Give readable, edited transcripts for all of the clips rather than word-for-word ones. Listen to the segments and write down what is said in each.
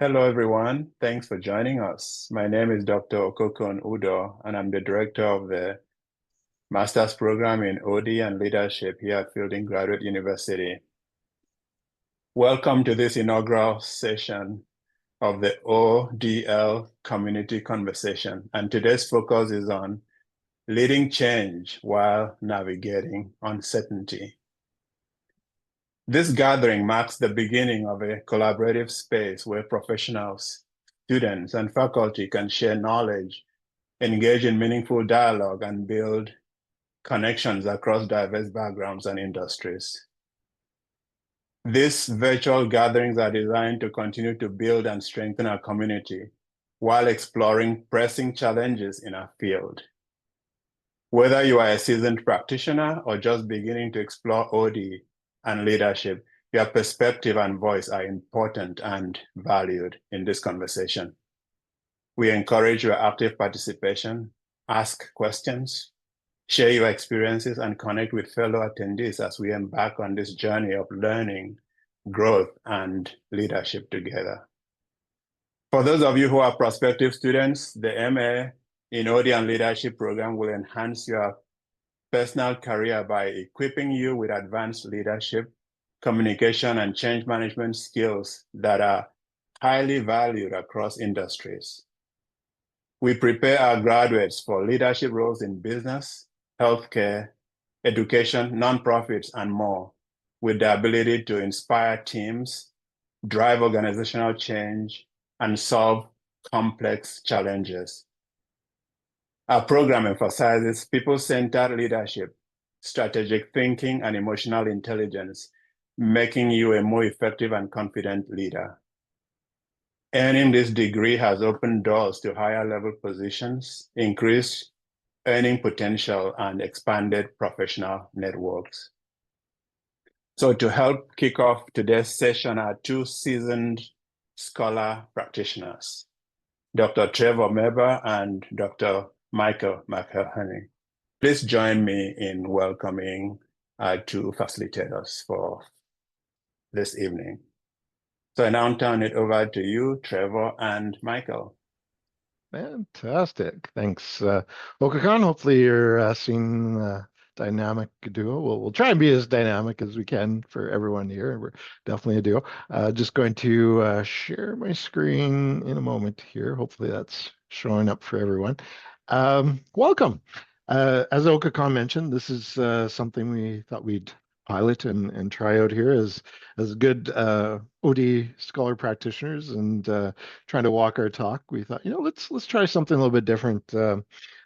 Hello, everyone. Thanks for joining us. My name is Dr. Okokon Udo, and I'm the director of the Master's Program in OD and Leadership here at Fielding Graduate University. Welcome to this inaugural session of the ODL Community Conversation. And today's focus is on leading change while navigating uncertainty. This gathering marks the beginning of a collaborative space where professionals, students, and faculty can share knowledge, engage in meaningful dialogue, and build connections across diverse backgrounds and industries. These virtual gatherings are designed to continue to build and strengthen our community while exploring pressing challenges in our field. Whether you are a seasoned practitioner or just beginning to explore OD and leadership, your perspective and voice are important and valued in this conversation. We encourage your active participation, ask questions, share your experiences, and connect with fellow attendees as we embark on this journey of learning, growth, and leadership together. For those of you who are prospective students, the MA in OD and Leadership program will enhance your personal career by equipping you with advanced leadership, communication, and change management skills that are highly valued across industries. We prepare our graduates for leadership roles in business, healthcare, education, nonprofits, and more, with the ability to inspire teams, drive organizational change, and solve complex challenges. Our program emphasizes people-centered leadership, strategic thinking, and emotional intelligence, making you a more effective and confident leader. Earning this degree has opened doors to higher level positions, increased earning potential, and expanded professional networks. So to help kick off today's session are two seasoned scholar practitioners, Dr. Trevor Meber and Dr. Michael McElhenney. Please join me in welcoming our two facilitators for this evening. So I now turn it over to you, Trevor and Michael. Fantastic. Thanks, Okakon. Hopefully you're seeing dynamic duo. We'll try and be as dynamic as we can for everyone here. We're definitely a duo. Just going to share my screen in a moment here. Hopefully that's showing up for everyone. Welcome. As Okakon mentioned, this is something we thought we'd pilot and try out here as good OD scholar practitioners and trying to walk our talk. We thought, let's try something a little bit different.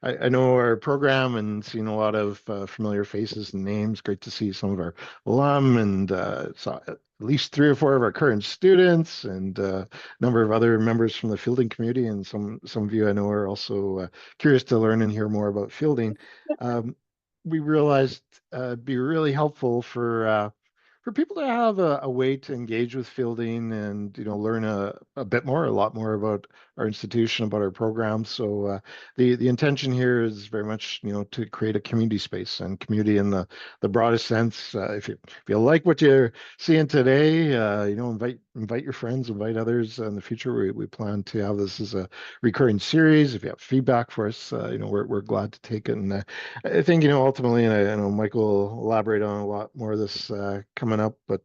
I know our program and seen a lot of familiar faces and names. Great to see some of our alum and saw at least 3 or 4 of our current students and a number of other members from the fielding community. And some of you I know are also curious to learn and hear more about fielding. We realized it'd be really helpful for people to have a way to engage with fielding and learn a bit more, a lot more about our institution, about our programs. So the intention here is very much to create a community space and community in the broadest sense. If you like what you're seeing today, invite your friends, invite others in the future. We plan to have this as a recurring series. If you have feedback for us, we're glad to take it. And I think ultimately, and I know Michael will elaborate on a lot more of this coming up, but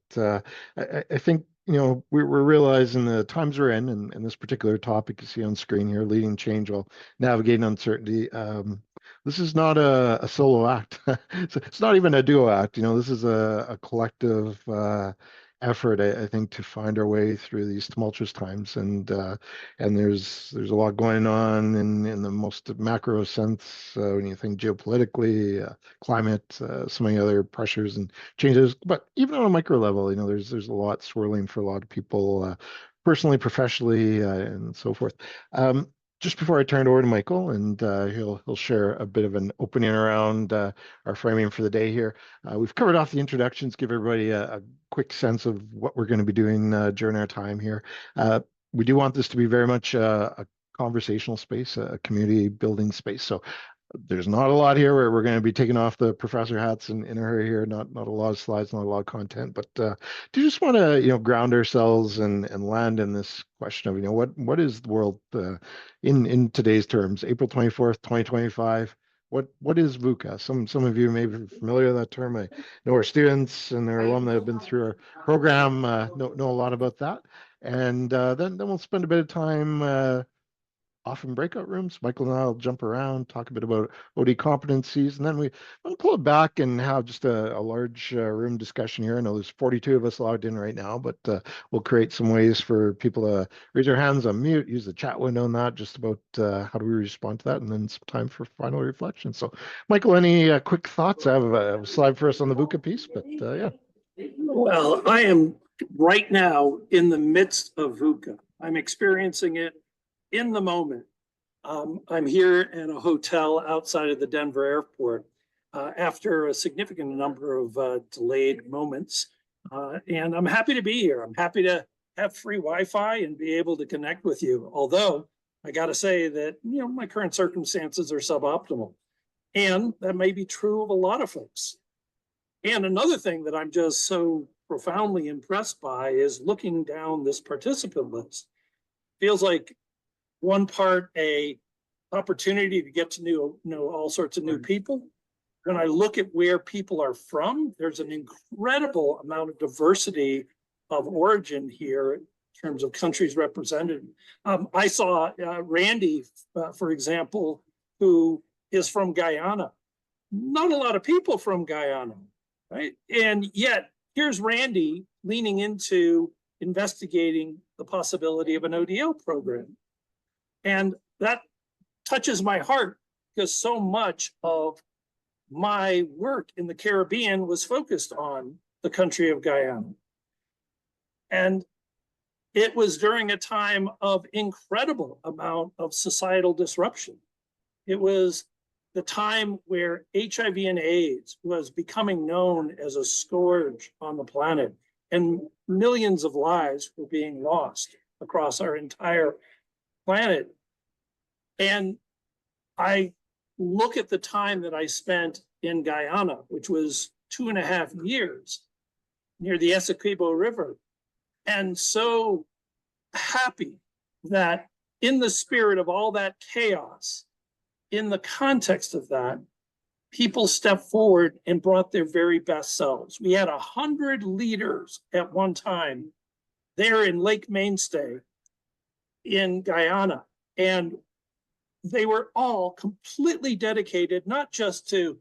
I think we're realizing the times we're in, and this particular topic you see on screen here, leading change while navigating uncertainty. This is not a solo act. It's not even a duo act. This is a collective effort, I think, to find our way through these tumultuous times. And there's a lot going on in the most macro sense when you think geopolitically, climate, so many other pressures and changes. But even on a micro level, there's a lot swirling for a lot of people, personally, professionally, and so forth. Just before I turn it over to Michael, and he'll share a bit of an opening around our framing for the day here. We've covered off the introductions, give everybody a quick sense of what we're going to be doing during our time here. We do want this to be very much a conversational space, a community building space. So There's not a lot here. We're going to be taking off the professor hats in a hurry here. Not a lot of slides, not a lot of content, but do you just want to ground ourselves and land in this question of what is the world in today's terms, April 24th, 2025. What is VUCA? Some of you may be familiar with that term. I know our students and our alumni have been through our program, know a lot about that. And then we'll spend a bit of time off in breakout rooms. Michael and I will jump around, talk a bit about OD competencies, and then we'll pull it back and have just a large room discussion here. I know there's 42 of us logged in right now, but we'll create some ways for people to raise their hands, unmute, use the chat window on that, just about how do we respond to that, and then some time for final reflection. So, Michael, any quick thoughts? I have a slide for us on the VUCA piece, but yeah. Well, I am right now in the midst of VUCA. I'm experiencing it in the moment. I'm here in a hotel outside of the Denver airport after a significant number of delayed moments. And I'm happy to be here. I'm happy to have free Wi-Fi and be able to connect with you. Although I got to say that, my current circumstances are suboptimal. And that may be true of a lot of folks. And another thing that I'm just so profoundly impressed by is looking down this participant list. Feels like one part a opportunity to get to know all sorts of new people. When I look at where people are from, there's an incredible amount of diversity of origin here in terms of countries represented. I saw Randy, for example, who is from Guyana. Not a lot of people from Guyana, right? And yet here's Randy leaning into investigating the possibility of an ODL program. And that touches my heart because so much of my work in the Caribbean was focused on the country of Guyana. And it was during a time of incredible amount of societal disruption. It was the time where HIV and AIDS was becoming known as a scourge on the planet, and millions of lives were being lost across our entire planet. And I look at the time that I spent in Guyana, which was 2.5 years near the Essequibo River, and so happy that in the spirit of all that chaos, in the context of that, people stepped forward and brought their very best selves. We had 100 leaders at one time there in Lake Mainstay in Guyana, and they were all completely dedicated, not just to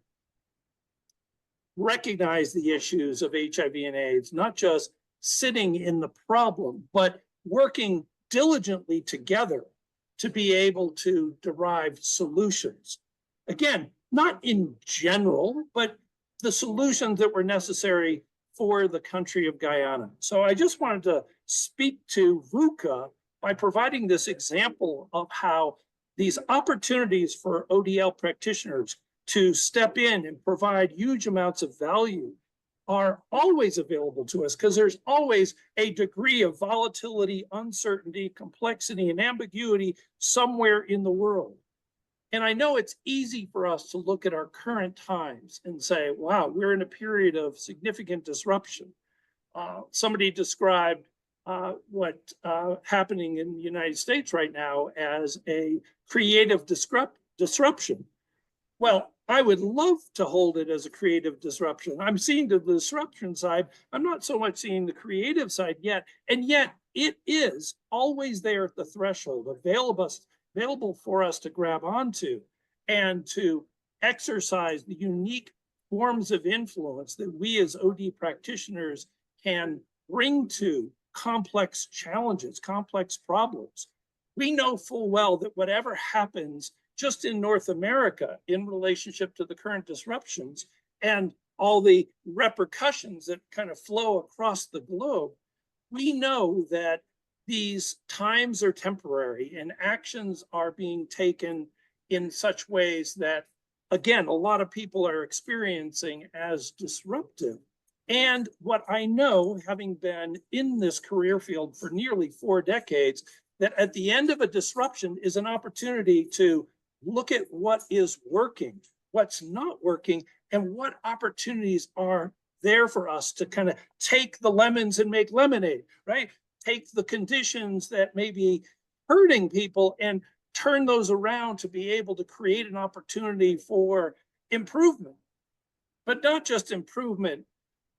recognize the issues of HIV and AIDS, not just sitting in the problem, but working diligently together to be able to derive solutions. Again, not in general, but the solutions that were necessary for the country of Guyana. So I just wanted to speak to VUCA by providing this example of how these opportunities for ODL practitioners to step in and provide huge amounts of value are always available to us, because there's always a degree of volatility, uncertainty, complexity, and ambiguity somewhere in the world. And I know it's easy for us to look at our current times and say, wow, we're in a period of significant disruption. Somebody described what's happening in the United States right now as a creative disruption. Well, I would love to hold it as a creative disruption. I'm seeing the disruption side. I'm not so much seeing the creative side yet. And yet it is always there at the threshold, available for us to grab onto and to exercise the unique forms of influence that we as OD practitioners can bring to complex challenges, complex problems. We know full well that whatever happens just in North America in relationship to the current disruptions and all the repercussions that kind of flow across the globe, we know that these times are temporary and actions are being taken in such ways that, again, a lot of people are experiencing as disruptive. And what I know, having been in this career field for nearly 4 decades, that at the end of a disruption is an opportunity to look at what is working, what's not working, and what opportunities are there for us to kind of take the lemons and make lemonade, right? Take the conditions that may be hurting people and turn those around to be able to create an opportunity for improvement, but not just improvement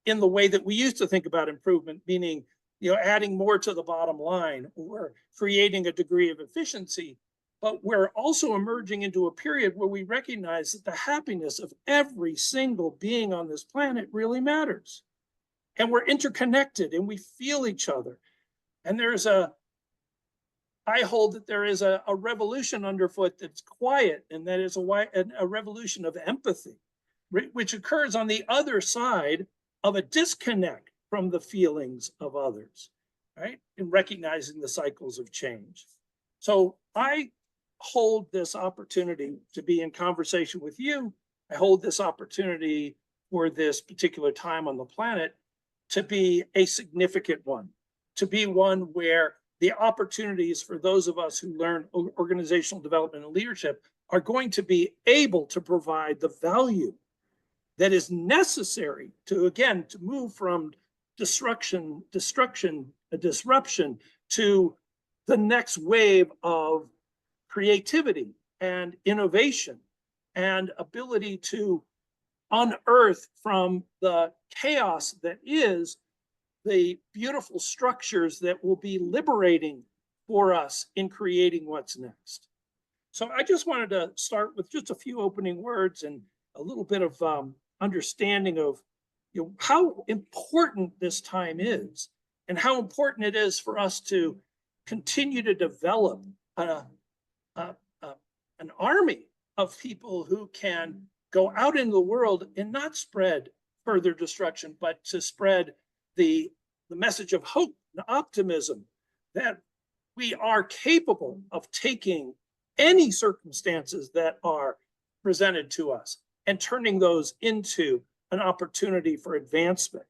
in the way that we used to think about improvement, meaning, adding more to the bottom line or creating a degree of efficiency. But we're also emerging into a period where we recognize that the happiness of every single being on this planet really matters. And we're interconnected and we feel each other. And I hold that there is a revolution underfoot that's quiet, and that is a revolution of empathy, which occurs on the other side of a disconnect from the feelings of others, right? In recognizing the cycles of change. So I hold this opportunity to be in conversation with you. I hold this opportunity for this particular time on the planet to be a significant one, to be one where the opportunities for those of us who learn organizational development and leadership are going to be able to provide the value that is necessary to move from disruption to the next wave of creativity and innovation and ability to unearth from the chaos that is the beautiful structures that will be liberating for us in creating what's next. So I just wanted to start with just a few opening words and a little bit of understanding of how important this time is and how important it is for us to continue to develop an army of people who can go out in the world and not spread further destruction, but to spread the message of hope and optimism that we are capable of taking any circumstances that are presented to us and turning those into an opportunity for advancement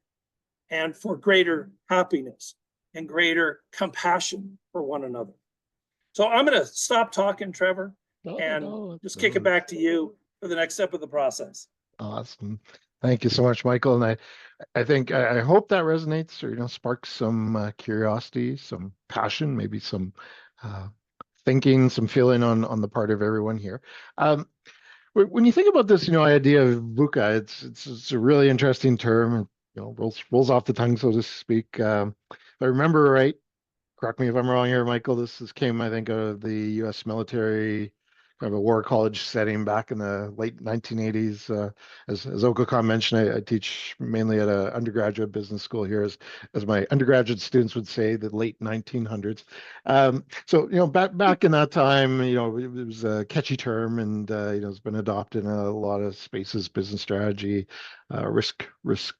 and for greater happiness and greater compassion for one another. So I'm going to stop talking, Trevor, and just kick it back to you for the next step of the process. Awesome. Thank you so much, Michael. And I think, I hope that resonates or, sparks some curiosity, some passion, maybe some thinking, some feeling on the part of everyone here. When you think about this, idea of VUCA, it's a really interesting term. Rolls off the tongue, so to speak. If I remember right, correct me if I'm wrong here, Michael, this came, I think, out of the U.S. military, kind of a war college setting back in the late 1980s. As Okokon mentioned, I teach mainly at an undergraduate business school here, as my undergraduate students would say, the late 1900s. So, back in that time, it was a catchy term, and it's been adopted in a lot of spaces, business strategy, risk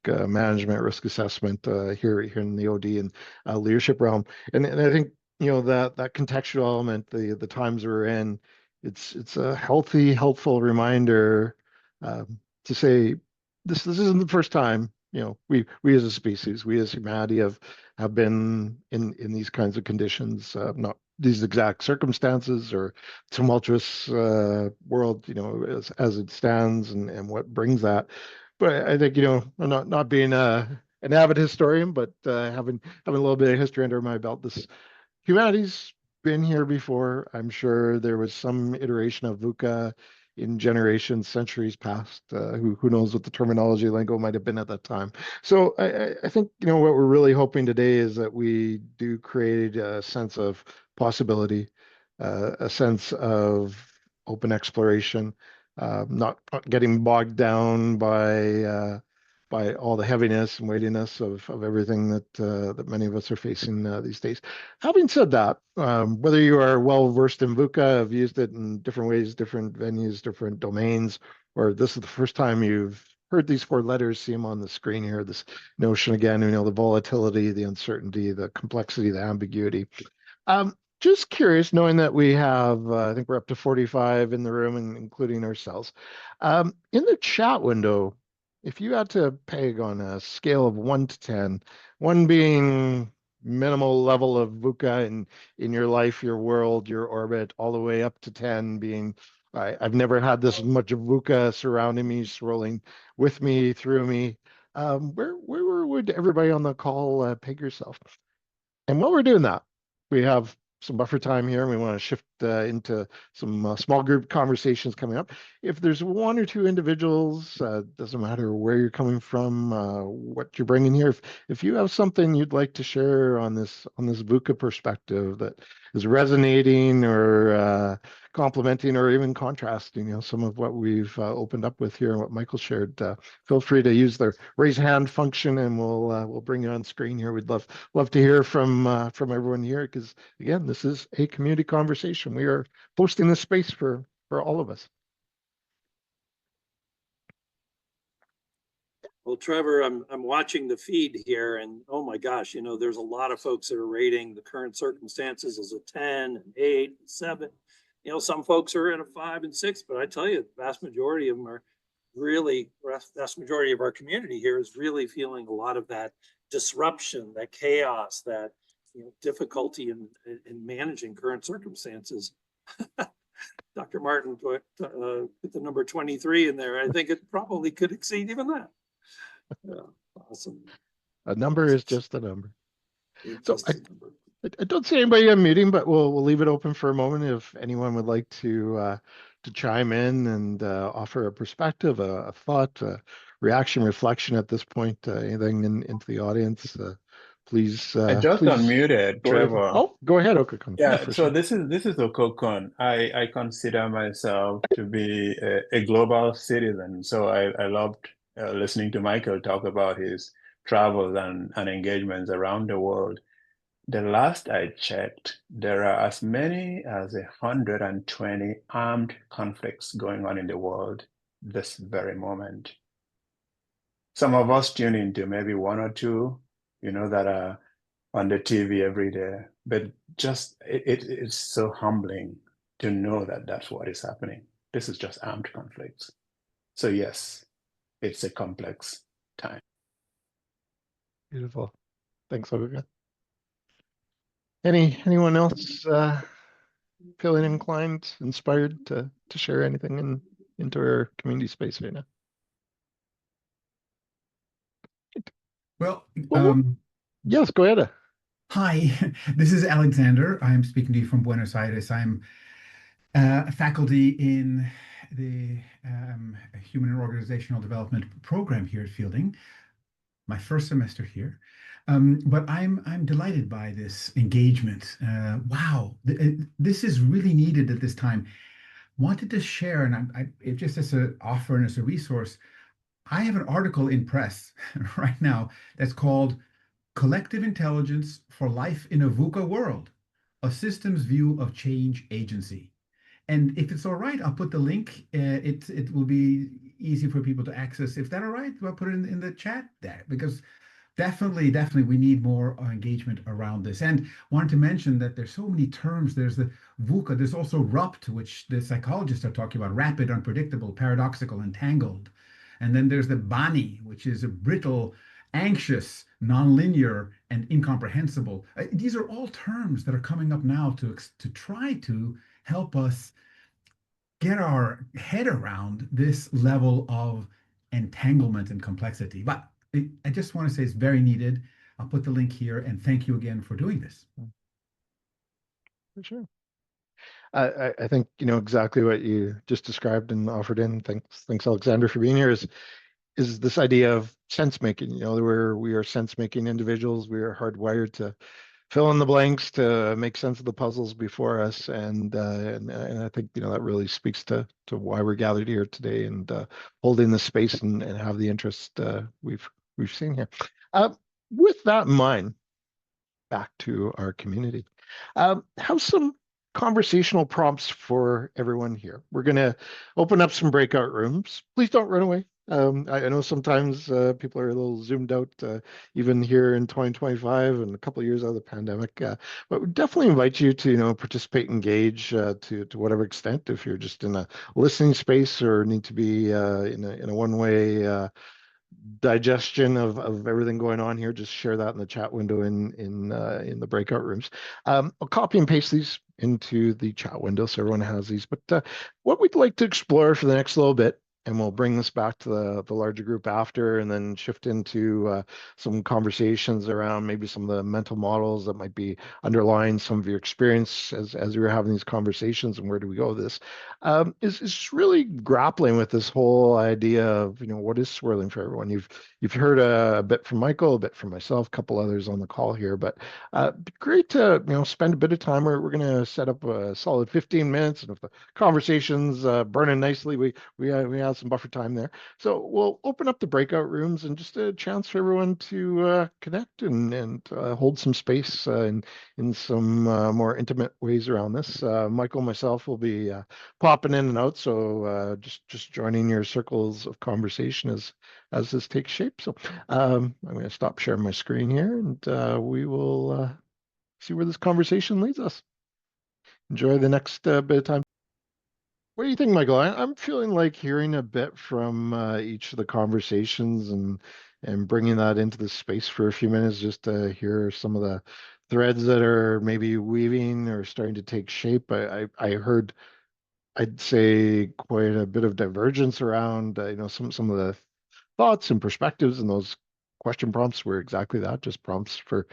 management, risk assessment here in the OD and leadership realm. And I think that contextual element, the times we're in, it's a healthy, helpful reminder to say this isn't the first time we as a species, we as humanity have been in these kinds of conditions, not these exact circumstances or tumultuous world as it stands and what brings that. But I think not being an avid historian, but having a little bit of history under my belt, humanity's been here before. I'm sure there was some iteration of VUCA in generations, centuries past. Who knows what the terminology lingo might have been at that time. So I think what we're really hoping today is that we do create a sense of possibility, a sense of open exploration, not getting bogged down by all the heaviness and weightiness of everything that many of us are facing these days. Having said that, whether you are well versed in VUCA, have used it in different ways, different venues, different domains, or this is the first time you've heard these four letters, see them on the screen here, this notion again, the volatility, the uncertainty, the complexity, the ambiguity. Just curious, knowing that we have, I think we're up to 45 in the room, including ourselves. In the chat window, if you had to peg on a scale of 1 to 10, 1 being minimal level of VUCA in your life, your world, your orbit, all the way up to 10 being I've never had this much VUCA surrounding me, swirling with me, through me. Where would everybody on the call peg yourself? And while we're doing that, we have some buffer time here, and we want to shift into some small group conversations coming up. If there's one or two individuals, doesn't matter where you're coming from, what you're bringing here. If you have something you'd like to share on this VUCA perspective that is resonating or complementing or even contrasting, some of what we've opened up with here and what Michael shared, feel free to use the raise hand function, and we'll bring you on screen here. We'd love to hear from everyone here, because again, this is a community conversation. We are hosting this space for all of us. Well, Trevor, I'm watching the feed here, and oh my gosh, there's a lot of folks that are rating the current circumstances as a 10, an 8, 7. Some folks are at a 5 and 6, but I tell you, the vast majority of them are really, vast majority of our community here is really feeling a lot of that disruption, that chaos, that difficulty in managing current circumstances. Dr. Martin put the number 23 in there. I think it probably could exceed even that. Yeah, awesome. A number is just a number. So Just a number. I don't see anybody unmuting, but we'll leave it open for a moment if anyone would like to chime in and offer a perspective, a thought, a reaction, reflection at this point. Anything into the audience, please. I just please unmuted, go ahead. Trevor. Oh, go ahead, Okokon. Yeah, for so sure. this is Okokon. I consider myself to be a global citizen. So I loved listening to Michael talk about his travels and engagements around the world. The last I checked, there are as many as 120 armed conflicts going on in the world this very moment. Some of us tune into maybe one or two, that are on the TV every day, but just it's so humbling to know that that's what is happening. This is just armed conflicts. So yes, it's a complex time. Beautiful. Thanks, Okokon. Anyone else feeling inclined, inspired to share anything into our community space right now? Well, yes, go ahead. Hi, this is Alexander. I'm speaking to you from Buenos Aires. I'm a faculty in the Human and Organizational Development program here at Fielding, my first semester here. But I'm delighted by this engagement. Wow, this is really needed at this time. Wanted to share, and it just as an offer and as a resource, I have an article in press right now that's called Collective Intelligence for Life in a VUCA World, a Systems View of Change Agency. And if it's all right, I'll put the link. It will be easy for people to access. If that's all right, I'll put it in the chat there, because definitely we need more engagement around this. And wanted to mention that there's so many terms. There's the VUCA. There's also RUPT, which the psychologists are talking about: rapid, unpredictable, paradoxical, entangled. And then there's the BANI, which is a brittle, anxious, nonlinear, and incomprehensible. These are all terms that are coming up now to try to help us get our head around this level of entanglement and complexity. But I just want to say it's very needed. I'll put the link here, and thank you again for doing this. For sure. I think exactly what you just described and offered in. Thanks, Alexander, for being here. Is this idea of sense making? We are sense making individuals. We are hardwired to fill in the blanks, to make sense of the puzzles before us, and I think that really speaks to why we're gathered here today and holding the space and have the interest we've seen here. With that in mind, back to our community. Have some conversational prompts for everyone here. We're going to open up some breakout rooms. Please don't run away. I know sometimes people are a little zoomed out, even here in 2025 and a couple of years out of the pandemic. But we definitely invite you to participate, engage to whatever extent. If you're just in a listening space or need to be in a one-way digestion of everything going on here, just share that in the chat window in the breakout rooms. I'll copy and paste these into the chat window so everyone has these. But what we'd like to explore for the next little bit, and we'll bring this back to the larger group after, and then shift into some conversations around maybe some of the mental models that might be underlying some of your experience as we were having these conversations, and where do we go with this, is really grappling with this whole idea of, what is swirling for everyone. You've heard a bit from Michael, a bit from myself, a couple others on the call here, but great to spend a bit of time. We're going to set up a solid 15 minutes, and if the conversation's burning nicely, we have some buffer time there. So we'll open up the breakout rooms and just a chance for everyone to connect and hold some space in some more intimate ways around this. Michael and myself will be popping in and out, so just joining your circles of conversation as this takes shape. So I'm going to stop sharing my screen here, and we will see where this conversation leads us. Enjoy the next bit of time. What do you think, Michael? I'm feeling like hearing a bit from each of the conversations and bringing that into the space for a few minutes, just to hear some of the threads that are maybe weaving or starting to take shape. I heard, I'd say, quite a bit of divergence around some of the thoughts and perspectives, and those question prompts were exactly that, just prompts for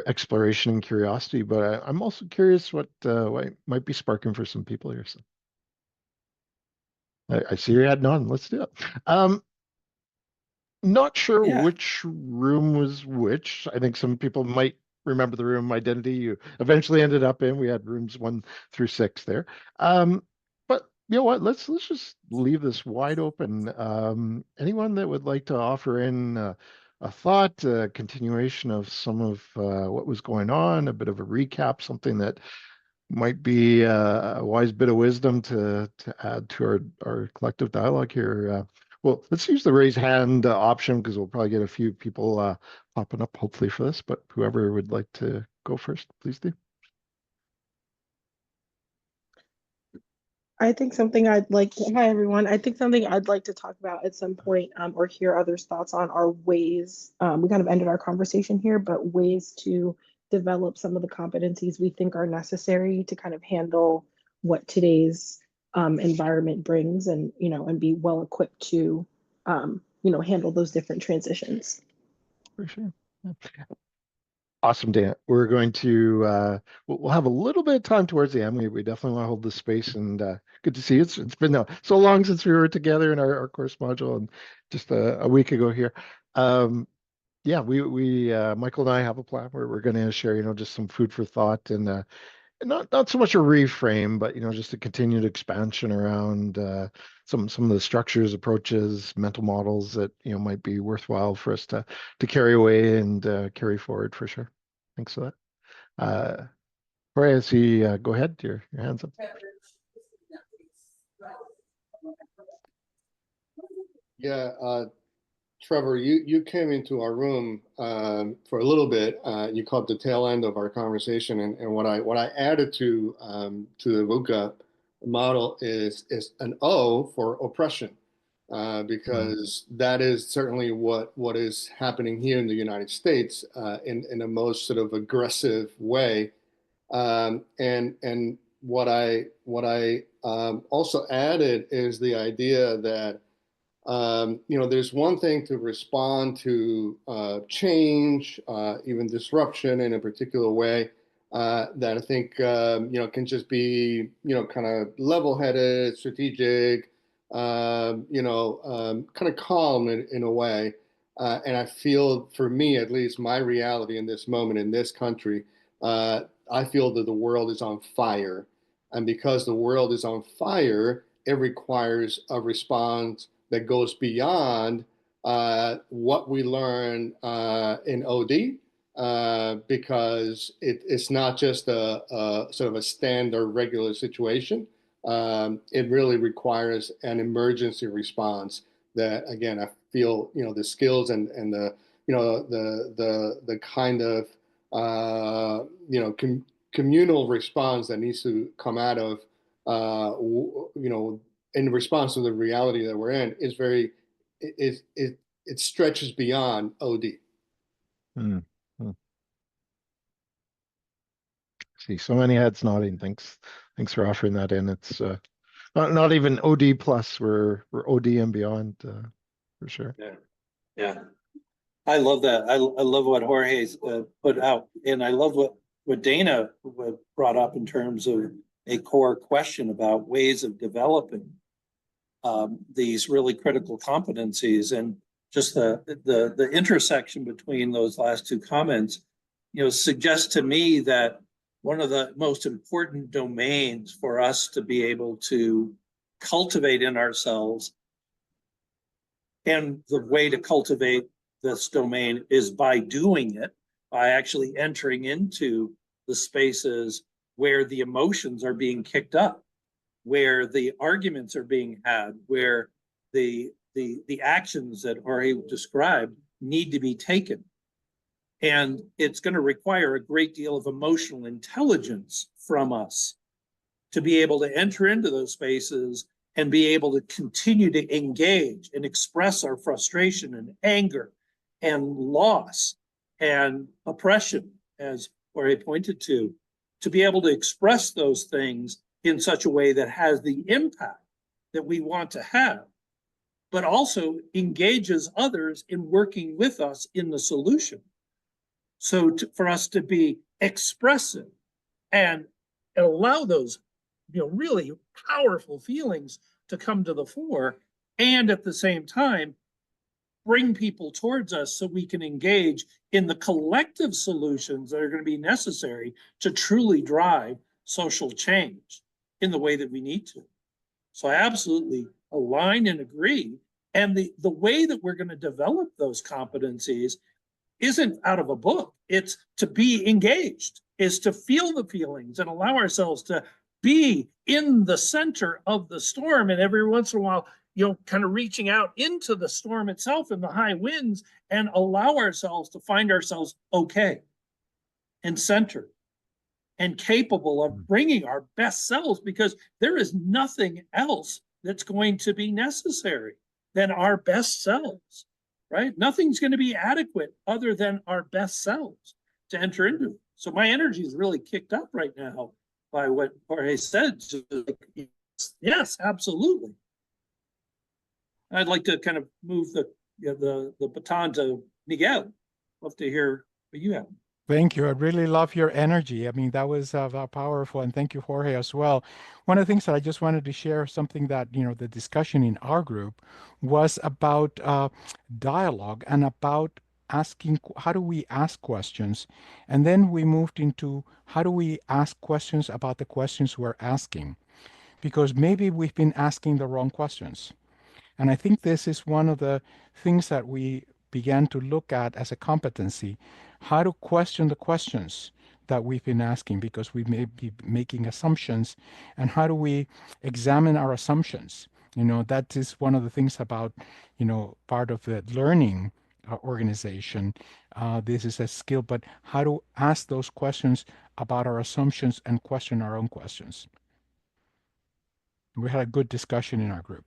exploration and curiosity. But I'm also curious what might be sparking for some people here. So I see your head on. Let's do it. Not sure which room was which. I think some people might remember the room identity you eventually ended up in. We had rooms 1 through 6 there. But you know what? Let's just leave this wide open. Anyone that would like to offer in a thought, a continuation of some of what was going on, a bit of a recap, something that might be a wise bit of wisdom to add to our collective dialogue here. Well, let's use the raise hand option, because we'll probably get a few people popping up hopefully for this, but whoever would like to go first, please do. I think something hi everyone. I think something I'd like to talk about at some point, or hear others' thoughts on, are ways, we kind of ended our conversation here, but ways to develop some of the competencies we think are necessary to kind of handle what today's environment brings, and and be well equipped to handle those different transitions. For sure. Yeah. Awesome, Dan. We're going to we'll have a little bit of time towards the end. We definitely want to hold this space, and good to see you. It's been so long since we were together in our course module, and just a week ago here. Yeah, we Michael and I have a plan where we're going to share, just some food for thought, and not so much a reframe, but just a continued expansion around some of the structures, approaches, mental models that might be worthwhile for us to carry away and carry forward for sure. Thanks for that. Jorge, I see. Go ahead. Your hands up. Yeah, Trevor, you came into our room for a little bit. You caught the tail end of our conversation, and what I added to the VUCA model is an O for oppression, because that is certainly what is happening here in the United States in a most sort of aggressive way, and what I also added is the idea that there's one thing to respond to change, even disruption in a particular way, that I think can just be kind of level-headed, strategic, kind of calm in a way. And I feel, for me at least, my reality in this moment in this country, I feel that the world is on fire, and because the world is on fire, it requires a response that goes beyond what we learn in OD, because it's not just a sort of a standard regular situation. It really requires an emergency response that, again, I feel the skills and the the kind of communal response that needs to come out of in response to the reality that we're in is it stretches beyond OD. Hmm. See, so many heads nodding. Thanks for offering that in. It's not even OD plus. We're OD and beyond for sure. Yeah. I love that. I love what Jorge's put out, and I love what Dana brought up in terms of a core question about ways of developing these really critical competencies, and just the intersection between those last two comments, suggests to me that one of the most important domains for us to be able to cultivate in ourselves, and the way to cultivate this domain is by doing it, by actually entering into the spaces where the emotions are being kicked up, where the arguments are being had, where the actions that Jorge described need to be taken. And it's going to require a great deal of emotional intelligence from us to be able to enter into those spaces and be able to continue to engage and express our frustration and anger and loss and oppression, as Jorge pointed to be able to express those things in such a way that has the impact that we want to have, but also engages others in working with us in the solution. So for us to be expressive and allow those really powerful feelings to come to the fore, and at the same time bring people towards us so we can engage in the collective solutions that are going to be necessary to truly drive social change in the way that we need to. So I absolutely align and agree. And the way that we're going to develop those competencies isn't out of a book. It's to be engaged, is to feel the feelings and allow ourselves to be in the center of the storm. And every once in a while, kind of reaching out into the storm itself and the high winds, and allow ourselves to find ourselves okay and centered and capable of bringing our best selves, because there is nothing else that's going to be necessary than our best selves, right? Nothing's going to be adequate other than our best selves to enter into. So my energy is really kicked up right now by what Jorge said. Yes, absolutely. I'd like to kind of move the baton to Miguel. Love to hear what you have. Thank you. I really love your energy. I mean, that was powerful, and thank you, Jorge, as well. One of the things that I just wanted to share, something that, the discussion in our group was about dialogue and about asking, how do we ask questions? And then we moved into how do we ask questions about the questions we're asking? Because maybe we've been asking the wrong questions. And I think this is one of the things that we began to look at as a competency, how to question the questions that we've been asking, because we may be making assumptions, and how do we examine our assumptions? That is one of the things about, part of the learning organization. This is a skill, but how to ask those questions about our assumptions and question our own questions. We had a good discussion in our group.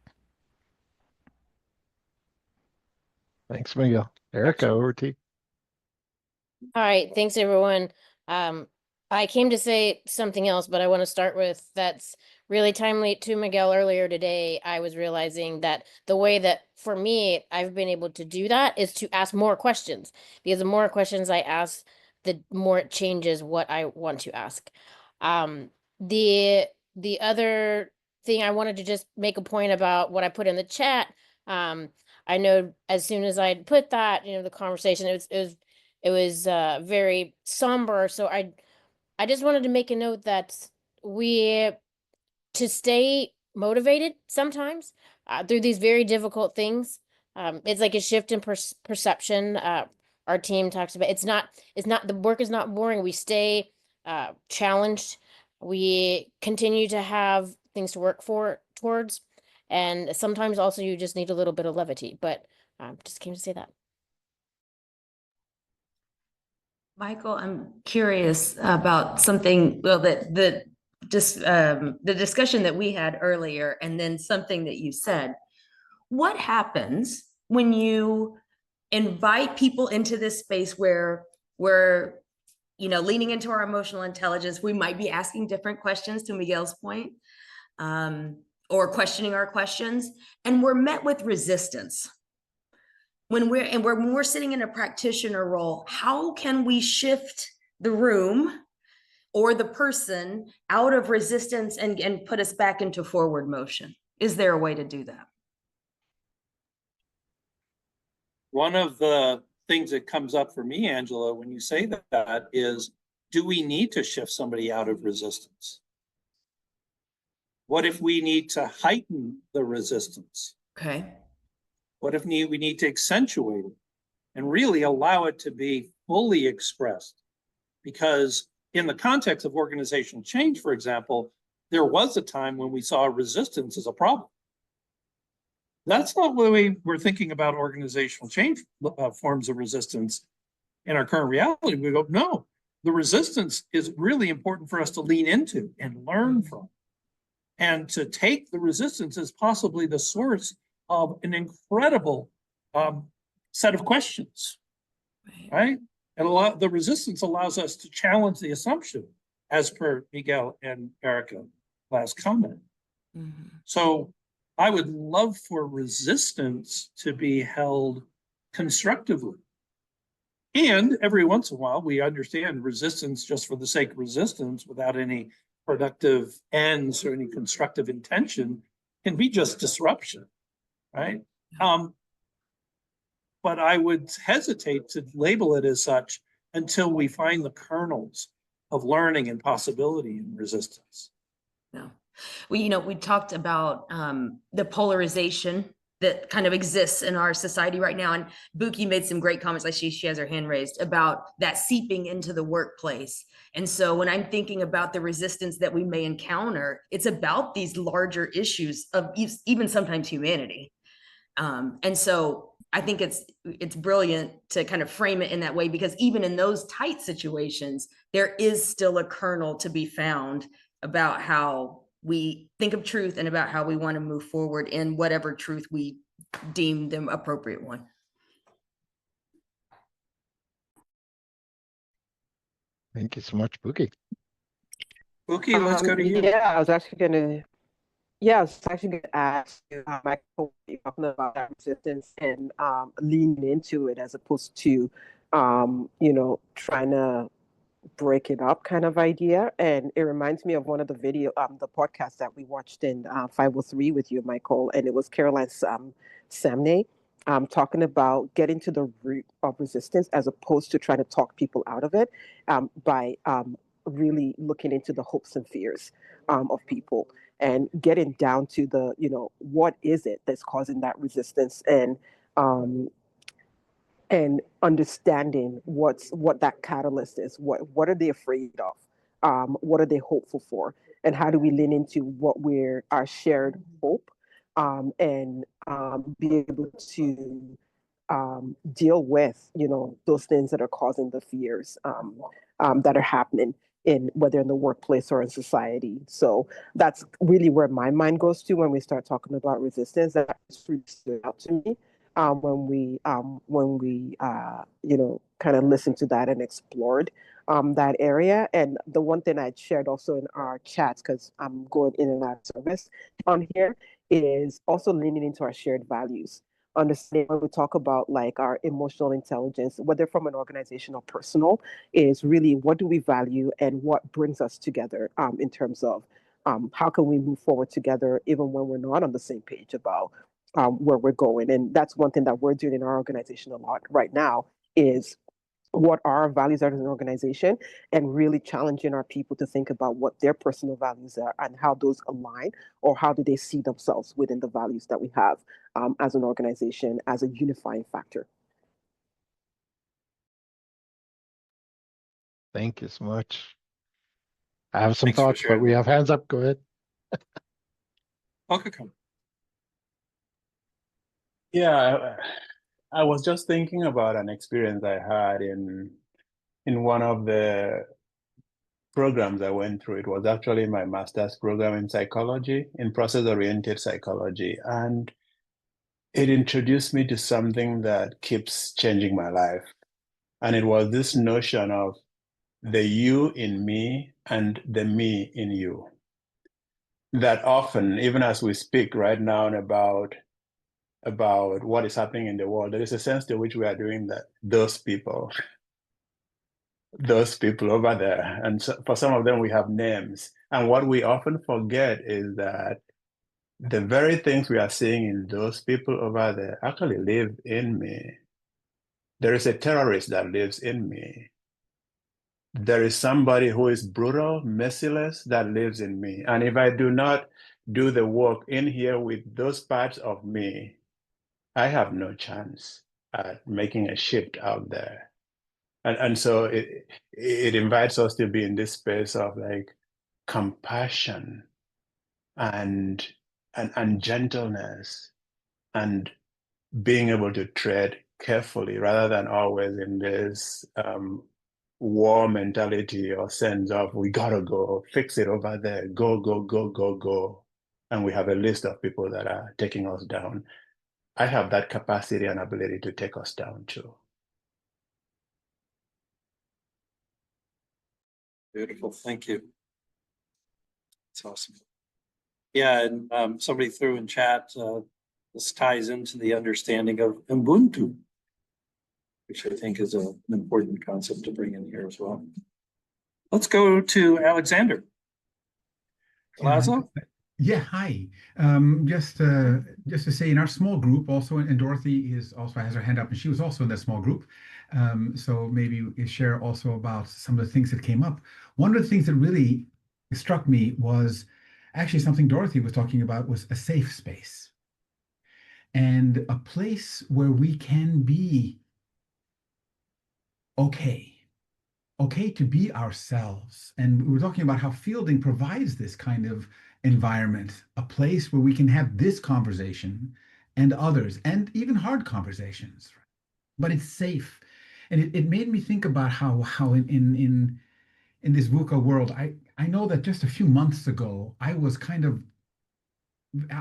Thanks, Miguel. Erica, over to you. All right, thanks everyone. I came to say something else, but I want to start with that's really timely to Miguel. Earlier today, I was realizing that the way that for me, I've been able to do that is to ask more questions, because the more questions I ask, the more it changes what I want to ask. The other thing I wanted to just make a point about what I put in the chat. I know as soon as I put that, the conversation, it was very somber. So I just wanted to make a note that to stay motivated sometimes through these very difficult things. It's like a shift in perception. Our team talks about it's not the work is not boring. We stay challenged. We continue to have things to work towards. And sometimes also you just need a little bit of levity, but just came to say that. Michael, I'm curious about something, well, the discussion that we had earlier, and then something that you said. What happens when you invite people into this space where we're, you know, leaning into our emotional intelligence. We might be asking different questions, to Miguel's point, or questioning our questions, and we're met with resistance. When we're sitting in a practitioner role, how can we shift the room or the person out of resistance and put us back into forward motion? Is there a way to do that? One of the things that comes up for me, Angela, when you say that is, do we need to shift somebody out of resistance? What if we need to heighten the resistance? Okay. What if we need to accentuate it and really allow it to be fully expressed? Because in the context of organizational change, for example, there was a time when we saw resistance as a problem. That's not the way we're thinking about organizational change forms of resistance in our current reality. We go, no, the resistance is really important for us to lean into and learn from, and to take the resistance as possibly the source of an incredible set of questions, right? And the resistance allows us to challenge the assumption, as per Miguel and Erica last comment. Mm-hmm. So I would love for resistance to be held constructively. And every once in a while, we understand resistance just for the sake of resistance without any productive ends or any constructive intention can be just disruption, right? But I would hesitate to label it as such until we find the kernels of learning and possibility in resistance. No. Well, you know, we talked about the polarization that kind of exists in our society right now. And Buki made some great comments, like she has her hand raised, about that seeping into the workplace. And so when I'm thinking about the resistance that we may encounter, it's about these larger issues of even sometimes humanity. And so I think it's brilliant to kind of frame it in that way, because even in those tight situations, there is still a kernel to be found about how we think of truth and about how we want to move forward in whatever truth we deem the appropriate one. Thank you so much, Buki. Buki, let's go to you. Yeah, I was actually going to ask you, Michael, you're talking about that resistance and leaning into it as opposed to, you know, trying to break it up kind of idea. And it reminds me of one of the the podcasts that we watched in 503 with you, Michael, and it was Caroline Samney talking about getting to the root of resistance as opposed to trying to talk people out of it by really looking into the hopes and fears of people and getting down to the, you know, what is it that's causing that resistance, and understanding what that catalyst is. What are they afraid of? What are they hopeful for? And how do we lean into what our shared hope, and be able to deal with, you know, those things that are causing the fears that are happening whether in the workplace or in society. So that's really where my mind goes to when we start talking about resistance. That really stood out to me when we you know, kind of listened to that and explored that area. And the one thing I shared also in our chats, because I'm going in and out of service on here, is also leaning into our shared values. Understanding when we talk about like our emotional intelligence, whether from an organization or personal, is really what do we value and what brings us together in terms of how can we move forward together even when we're not on the same page about where we're going. And that's one thing that we're doing in our organization a lot right now, is what our values are as an organization, and really challenging our people to think about what their personal values are and how those align, or how do they see themselves within the values that we have as an organization, as a unifying factor. Thank you so much. I have some Thanks for thoughts, but sharing we that. have hands up. Go ahead. Okay, come. Yeah, I was just thinking about an experience I had in one of the programs I went through. It was actually my master's program in psychology, in process-oriented psychology. And it introduced me to something that keeps changing my life. And it was this notion of the you in me and the me in you. That often, even as we speak right now about what is happening in the world, there is a sense to which we are doing that. Those people over there. And so for some of them, we have names. And what we often forget is that the very things we are seeing in those people over there actually live in me. There is a terrorist that lives in me. There is somebody who is brutal, merciless, that lives in me. And if I do not do the work in here with those parts of me, I have no chance at making a shift out there. And so it invites us to be in this space of like compassion and gentleness and being able to tread carefully rather than always in this war mentality or sense of we gotta go fix it over there, go, go, go, go, go. And we have a list of people that are taking us down. I have that capacity and ability to take us down too. Beautiful, thank you. It's awesome. Yeah, and somebody threw in chat, this ties into the understanding of Ubuntu, which I think is an important concept to bring in here as well. Let's go to Alexander. Laszlo? Yeah, hi. Just to say, in our small group also, and Dorothy is also has her hand up, and she was also in that small group. So maybe we share also about some of the things that came up. One of the things that really struck me was actually something Dorothy was talking about, was a safe space and a place where we can be okay to be ourselves. And we were talking about how fielding provides this kind of environment, a place where we can have this conversation and others, and even hard conversations, but it's safe. And it made me think about how in this VUCA world, I know that just a few months ago, I was kind of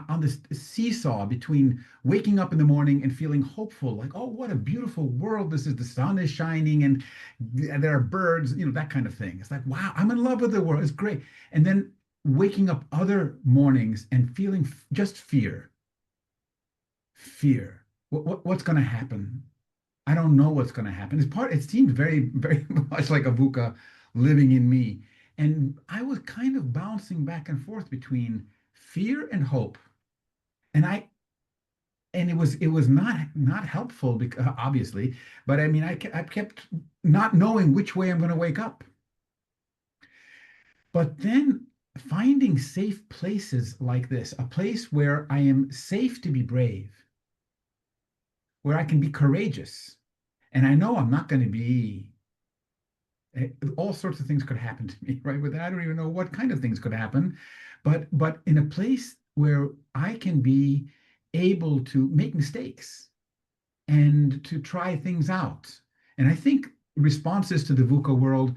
on this seesaw between waking up in the morning and feeling hopeful, like, oh, what a beautiful world this is. The sun is shining and there are birds, that kind of thing. It's like, wow, I'm in love with the world. It's great. And then waking up other mornings and feeling just fear. What's going to happen? I don't know what's going to happen. It seemed very, very much like a VUCA living in me. And I was kind of bouncing back and forth between fear and hope. And it was not helpful, because obviously, but I mean, I kept not knowing which way I'm going to wake up. But then finding safe places like this, a place where I am safe to be brave, where I can be courageous, and I know I'm not going to be, all sorts of things could happen to me, right? But I don't even know what kind of things could happen, but in a place where I can be able to make mistakes and to try things out. And I think responses to the VUCA world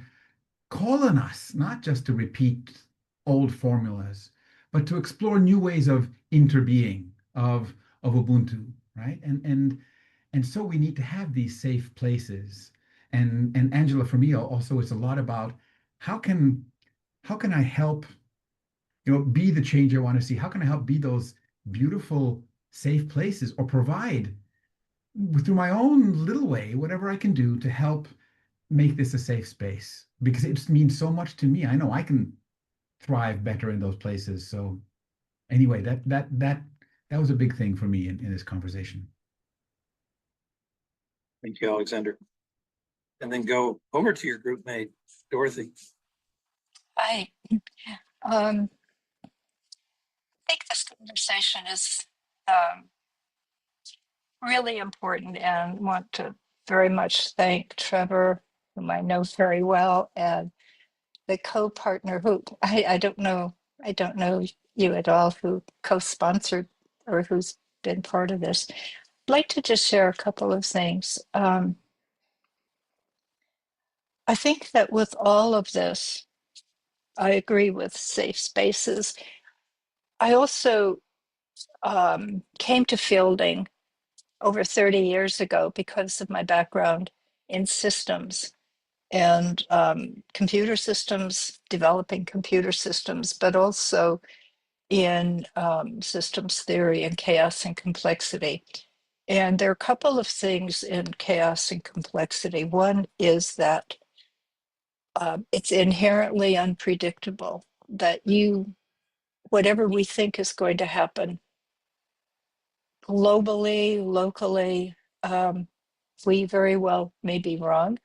call on us not just to repeat old formulas, but to explore new ways of interbeing, of Ubuntu, right? And so we need to have these safe places. And Angela, for me also, it's a lot about how can I help, be the change I want to see? How can I help be those beautiful, safe places, or provide through my own little way, whatever I can do to help make this a safe space, because it just means so much to me. I know I can thrive better in those places. So anyway, that was a big thing for me in this conversation. Thank you, Alexander. And then go over to your group mate, Dorothy. Hi. I think this conversation is really important, and want to very much thank Trevor, whom I know very well, and the co-partner who I don't know you at all, who co-sponsored or who's been part of this. I'd like to just share a couple of things. I think that with all of this, I agree with safe spaces. I also came to fielding over 30 years ago because of my background in systems and computer systems, developing computer systems, but also in systems theory and chaos and complexity. And there are a couple of things in chaos and complexity. One is that it's inherently unpredictable, that whatever we think is going to happen globally, locally, we very well may be wrong.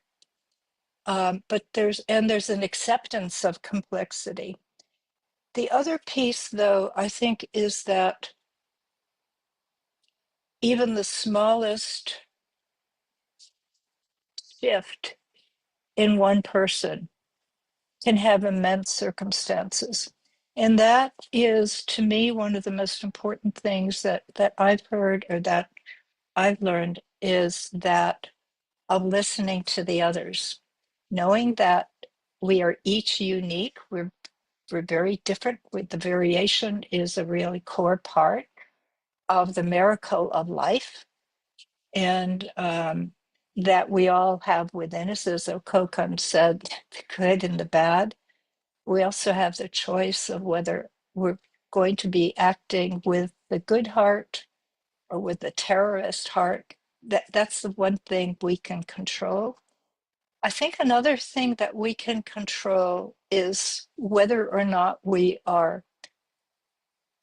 But there's an acceptance of complexity. The other piece, though, I think, is that even the smallest shift in one person can have immense circumstances. And that is, to me, one of the most important things that I've heard or that I've learned is that of listening to the others, knowing that we are each unique. We're very different. The variation is a really core part of the miracle of life, and that we all have within us, as Okokun said, the good and the bad. We also have the choice of whether we're going to be acting with the good heart or with the terrorist heart. That's the one thing we can control. I think another thing that we can control is whether or not we are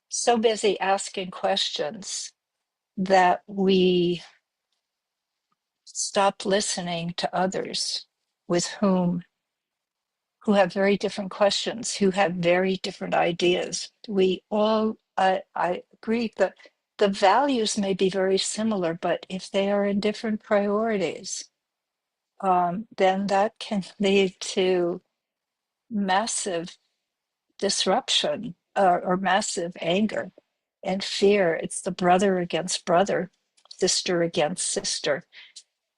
so busy asking questions that we stop listening to others with who have very different questions, who have very different ideas. We all, I agree that the values may be very similar, but if they are in different priorities, then that can lead to massive disruption or massive anger and fear. It's the brother against brother, sister against sister.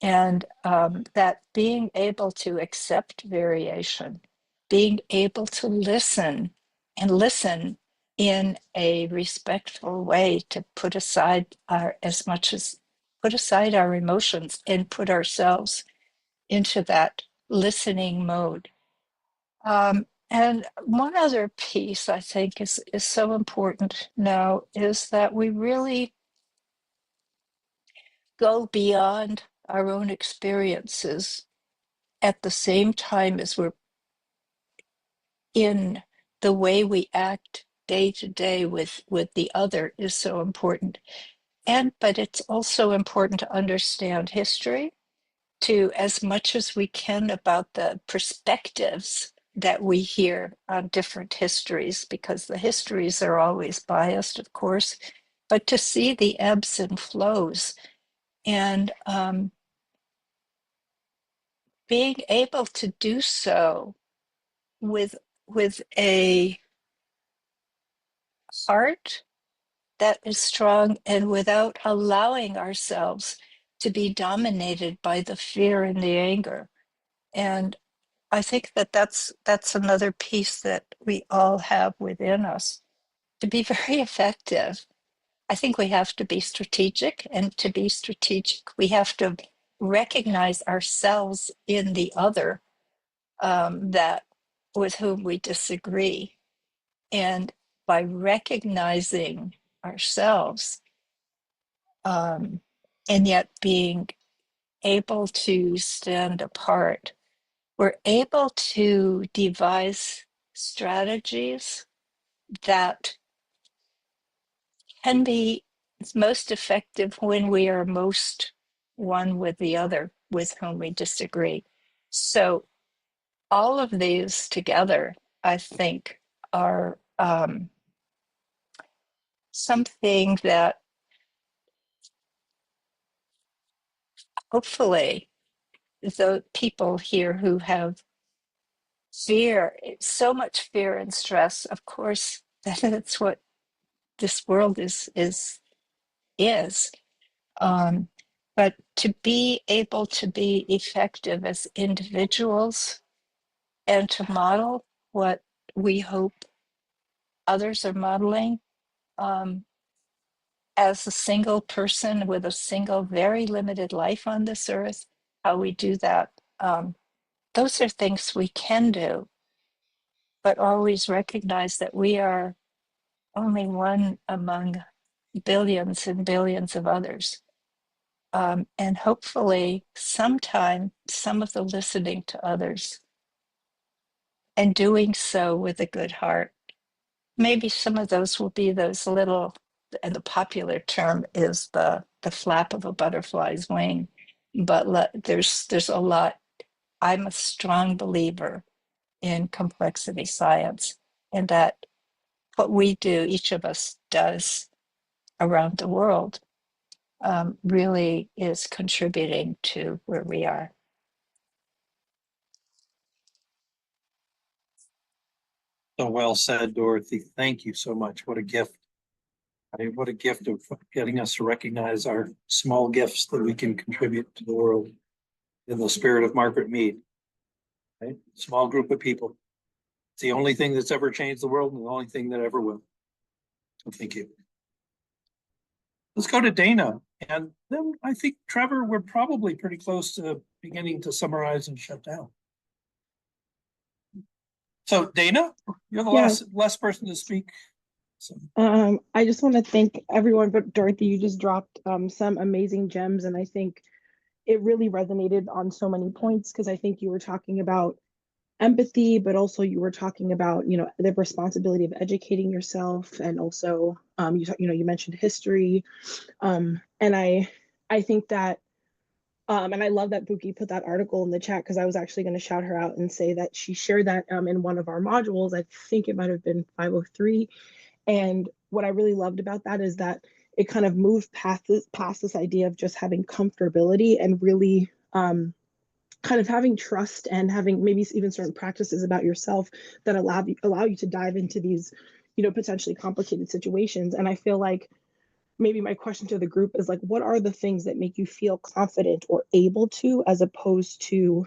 And that being able to accept variation, being able to listen and listen in a respectful way, to put aside put aside our emotions and put ourselves into that listening mode. And one other piece I think is so important now is that we really go beyond our own experiences at the same time as we're in the way we act day to day with the other is so important. But it's also important to understand history, to as much as we can about the perspectives that we hear on different histories, because the histories are always biased, of course, but to see the ebbs and flows and being able to do so with a heart that is strong and without allowing ourselves to be dominated by the fear and the anger. And I think that that's another piece that we all have within us. To be very effective, I think we have to be strategic, and to be strategic, we have to recognize ourselves in the other, that with whom we disagree. And by recognizing ourselves, and yet being able to stand apart, we're able to devise strategies that can be most effective when we are most one with the other with whom we disagree. So all of these together, I think, are something that hopefully the people here who have fear, so much fear and stress, of course, that's what this world is. But to be able to be effective as individuals and to model what we hope others are modeling, as a single person with a single, very limited life on this earth, how we do that. Those are things we can do, but always recognize that we are only one among billions and billions of others. And hopefully sometime some of the listening to others and doing so with a good heart, maybe some of those will be those little, and the popular term is the flap of a butterfly's wing, but there's a lot. I'm a strong believer in complexity science, and that what we do, each of us does around the world, really is contributing to where we are. So well said, Dorothy. Thank you so much. What a gift. What a gift of getting us to recognize our small gifts that we can contribute to the world in the spirit of Margaret Mead. Right? Small group of people. It's the only thing that's ever changed the world and the only thing that ever will. So thank you. Let's go to Dana. And then I think, Trevor, we're probably pretty close to beginning to summarize and shut down. So Dana, you're the last person to speak. So. I just want to thank everyone, but Dorothy, you just dropped some amazing gems, and I think it really resonated on so many points, because I think you were talking about empathy, but also you were talking about, you know, the responsibility of educating yourself, and also you mentioned history, and I think that and I love that Buki put that article in the chat, because I was actually going to shout her out and say that she shared that in one of our modules. I think it might have been 503. And what I really loved about that is that it kind of moved past this idea of just having comfortability, and really kind of having trust, and having maybe even certain practices about yourself that allow you to dive into these, you know, potentially complicated situations. And I feel like maybe my question to the group is like, what are the things that make you feel confident or able to, as opposed to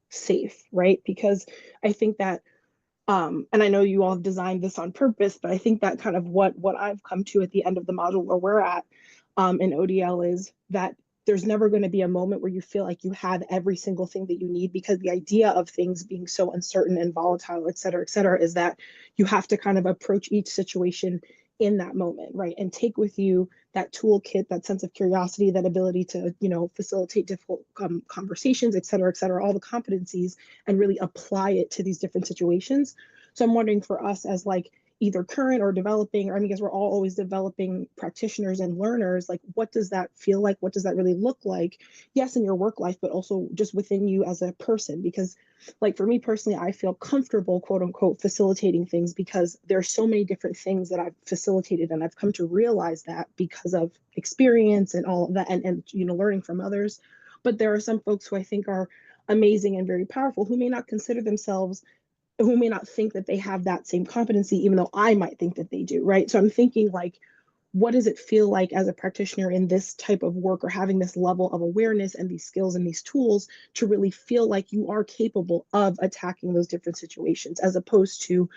safe, right? Because I think that and I know you all have designed this on purpose, but I think that kind of what I've come to at the end of the module where we're at in ODL is that there's never going to be a moment where you feel like you have every single thing that you need, because the idea of things being so uncertain and volatile, et cetera, is that you have to kind of approach each situation in that moment, right? And take with you that toolkit, that sense of curiosity, that ability to, you know, facilitate difficult conversations, et cetera, all the competencies, and really apply it to these different situations. So I'm wondering, for us as like either current or developing, or I mean, because we're all always developing practitioners and learners, like what does that feel like? What does that really look like? Yes, in your work life, but also just within you as a person. Because like for me personally, I feel comfortable, quote unquote, facilitating things, because there's so many different things that I've facilitated, and I've come to realize that because of experience and all of that, and you know, learning from others. But there are some folks who I think are amazing and very powerful, who may not consider themselves, who may not think that they have that same competency, even though I might think that they do, right? So I'm thinking like, what does it feel like as a practitioner in this type of work, or having this level of awareness and these skills and these tools, to really feel like you are capable of attacking those different situations, as opposed to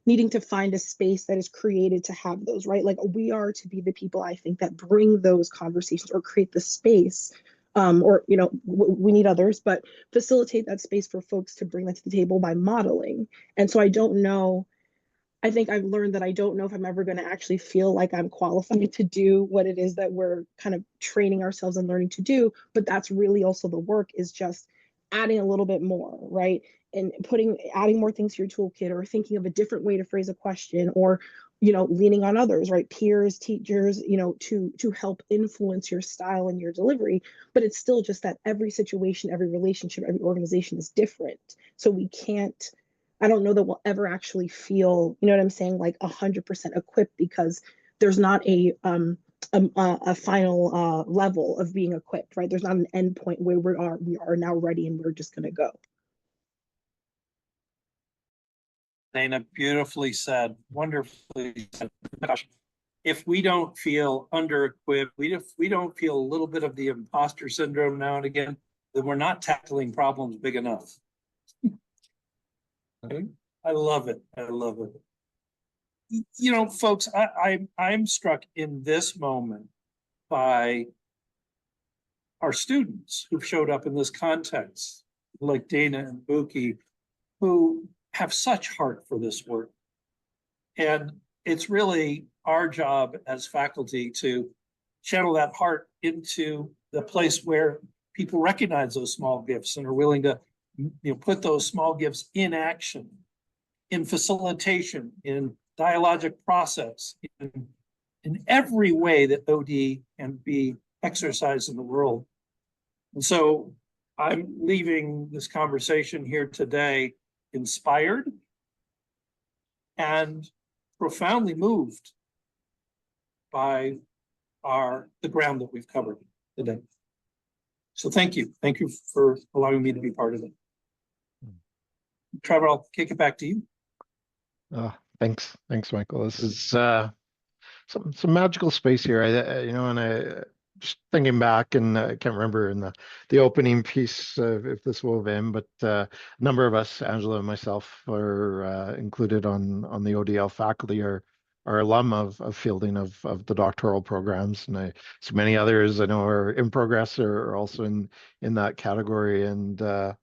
needing to find a space that is created to have those, right? Like we are to be the people, I think, that bring those conversations, or create the space, or, you know, we need others, but facilitate that space for folks to bring that to the table by modeling. And so I don't know, I think I've learned that I don't know if I'm ever going to actually feel like I'm qualified to do what it is that we're kind of training ourselves and learning to do. But that's really also the work, is just adding a little bit more, right? And adding more things to your toolkit, or thinking of a different way to phrase a question, or, you know, leaning on others, right? Peers, teachers, you know, to help influence your style and your delivery. But it's still just that every situation, every relationship, every organization is different. So I don't know that we'll ever actually feel, you know what I'm saying, like 100% equipped, because there's not a final level of being equipped, right? There's not an end point where we are now ready and we're just going to go. Dana, beautifully said, wonderfully said. Gosh, if we don't feel under-equipped, if we don't feel a little bit of the imposter syndrome now and again, then we're not tackling problems big enough. I love it. I love it. You know, folks, I'm struck in this moment by our students who've showed up in this context, like Dana and Buki, who have such heart for this work. And it's really our job as faculty to channel that heart into the place where people recognize those small gifts and are willing to, you know, put those small gifts in action, in facilitation, in dialogic process, in every way that OD can be exercised in the world. And so I'm leaving this conversation here today inspired and profoundly moved by the ground that we've covered today. So thank you. Thank you for allowing me to be part of it. Trevor, I'll kick it back to you. Thanks, Michael. This is some magical space here. And I just thinking back, and I can't remember in the opening piece if this wove in, but a number of us, Angela and myself, are included on the ODL faculty, are alum of fielding of the doctoral programs, and so many others I know are in progress or are also in that category. And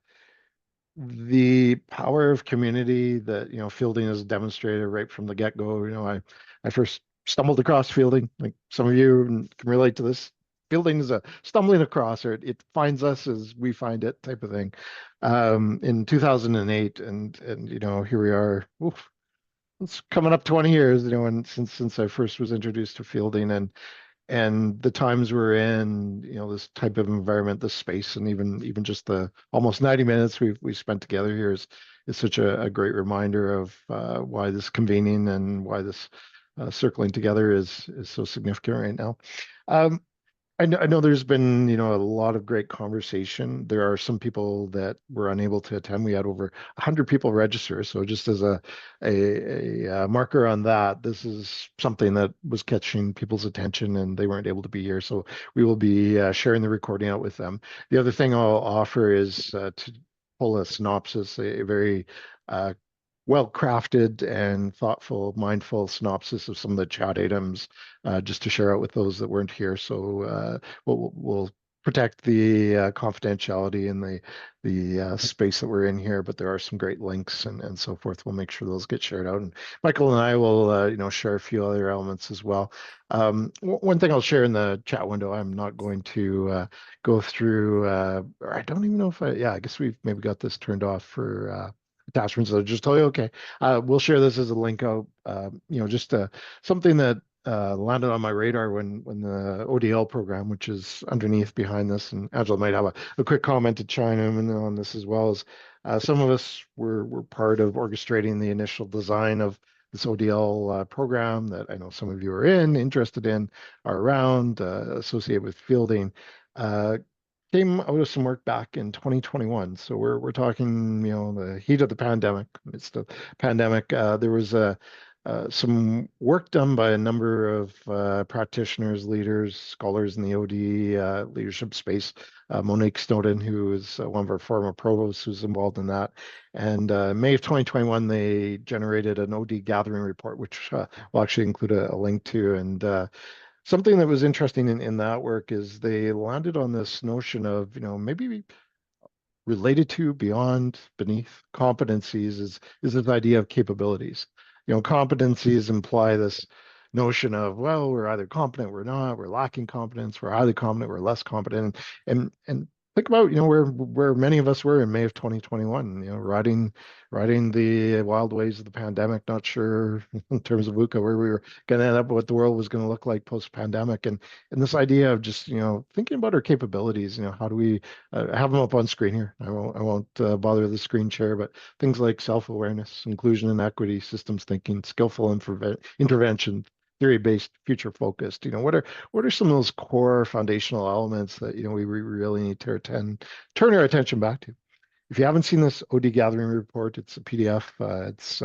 the power of community that fielding has demonstrated right from the get-go. I first stumbled across fielding, like some of you can relate to this. Fielding is a stumbling across, or it finds us as we find it type of thing. In 2008, and here we are. Oof, it's coming up 20 years, and since I first was introduced to fielding, and the times we're in, this type of environment, this space, and even just the almost 90 minutes we spent together here is such a great reminder of why this convening and why this circling together is so significant right now. I know there's been, a lot of great conversation. There are some people that were unable to attend. We had over 100 people register. So just as a marker on that, this is something that was catching people's attention and they weren't able to be here. So we will be sharing the recording out with them. The other thing I'll offer is to pull a synopsis, a very well-crafted and thoughtful, mindful synopsis of some of the chat items, just to share out with those that weren't here. So we'll protect the confidentiality and the space that we're in here, but there are some great links and so forth. We'll make sure those get shared out. And Michael and I will, share a few other elements as well. One thing I'll share in the chat window, I'm not going to go through, or I don't even know if I guess we've maybe got this turned off for attachments. So just tell you, okay, we'll share this as a link out. Just something that landed on my radar when the ODL program, which is underneath behind this, and Angela might have a quick comment to chime in on this as well, as some of us were part of orchestrating the initial design of this ODL program that I know some of you are interested in, are around, associated with fielding. Came out of some work back in 2021. So we're talking, the heat of the pandemic, midst of pandemic. There was some work done by a number of practitioners, leaders, scholars in the OD leadership space. Monique Snowden, who is one of our former provosts, who's involved in that. And May of 2021, they generated an OD gathering report, which will actually include a link to. And something that was interesting in that work is they landed on this notion of, maybe related to, beyond, beneath competencies is this idea of capabilities. Competencies imply this notion of, well, we're either competent, we're not, we're lacking competence, we're highly competent, we're less competent. And think about, where many of us were in May of 2021, riding the wild waves of the pandemic, not sure in terms of VUCA where we were going to end up, what the world was going to look like post-pandemic. And this idea of just, thinking about our capabilities, how do we have them up on screen here? I won't bother the screen share, but things like self-awareness, inclusion and equity, systems thinking, skillful intervention, theory-based, future-focused. What are some of those core foundational elements that we really need to turn our attention back to? If you haven't seen this OD gathering report, it's a PDF. It's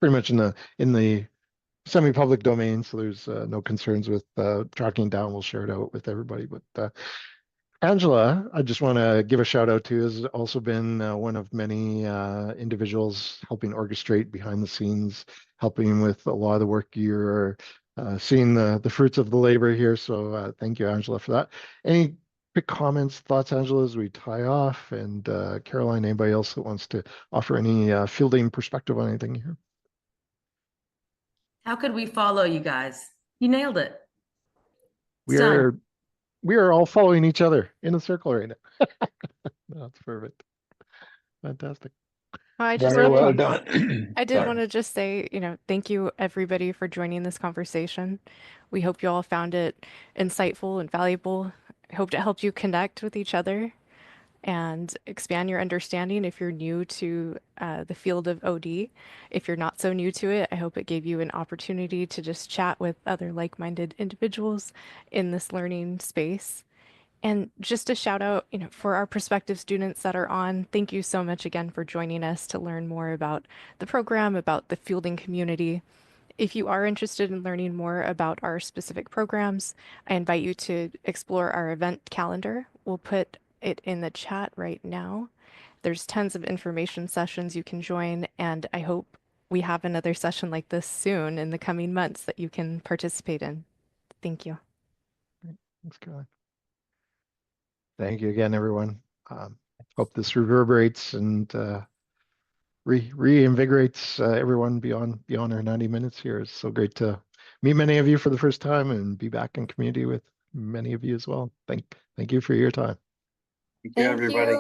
pretty much in the semi-public domain, so there's no concerns with tracking down. We'll share it out with everybody. But Angela, I just want to give a shout out to, has also been one of many individuals helping orchestrate behind the scenes, helping with a lot of the work. You're seeing the fruits of the labor here. So thank you, Angela, for that. Any quick comments, thoughts, Angela, as we tie off? And Caroline, anybody else that wants to offer any fielding perspective on anything here? How could we follow you guys? You nailed it. It's We done. are all following each other in a circle right now. That's perfect. Fantastic. I just Very well wanted, done. I did Sorry. want to just say, thank you everybody for joining this conversation. We hope you all found it insightful and valuable. I hope it helped you connect with each other and expand your understanding if you're new to the field of OD. If you're not so new to it, I hope it gave you an opportunity to just chat with other like-minded individuals in this learning space. And just a shout out, for our prospective students that are on, thank you so much again for joining us to learn more about the program, about the fielding community. If you are interested in learning more about our specific programs, I invite you to explore our event calendar. We'll put it in the chat right now. There's tons of information sessions you can join, and I hope we have another session like this soon in the coming months that you can participate in. Thank you. Thanks, Caroline. Thank you again, everyone. Hope this reverberates and reinvigorates everyone beyond our 90 minutes here. It's so great to meet many of you for the first time and be back in community with many of you as well. Thank you for your time. Thank you, everybody.